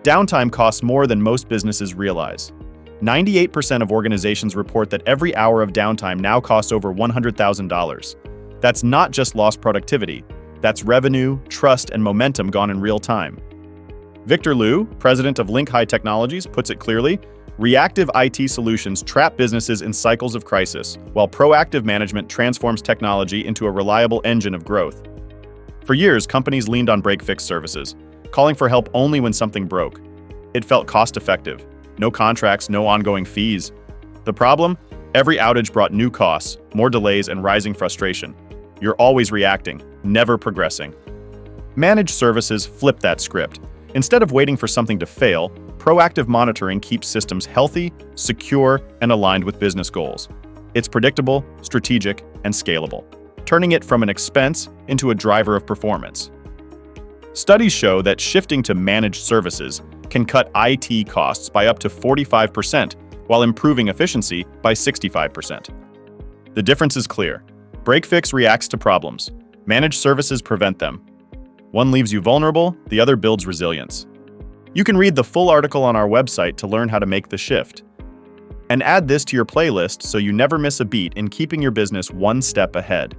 Downtime costs more than most businesses realize. 98% of organizations report that every hour of downtime now costs over $100,000. That's not just lost productivity. That's revenue, trust, and momentum gone in real time. Victor Liu, president of Link High Technologies, puts it clearly: reactive IT solutions trap businesses in cycles of crisis, while proactive management transforms technology into a reliable engine of growth. For years, companies leaned on break-fix services, calling for help only when something broke. It felt cost-effective. No contracts, no ongoing fees. The problem? Every outage brought new costs, more delays, and rising frustration. You're always reacting, never progressing. Managed services flip that script. Instead of waiting for something to fail, proactive monitoring keeps systems healthy, secure, and aligned with business goals. It's predictable, strategic, and scalable, turning it from an expense into a driver of performance. Studies show that shifting to managed services can cut IT costs by up to 45%, while improving efficiency by 65%. The difference is clear. Break-fix reacts to problems. Managed services prevent them. One leaves you vulnerable, the other builds resilience. You can read the full article on our website to learn how to make the shift. And add this to your playlist so you never miss a beat in keeping your business one step ahead.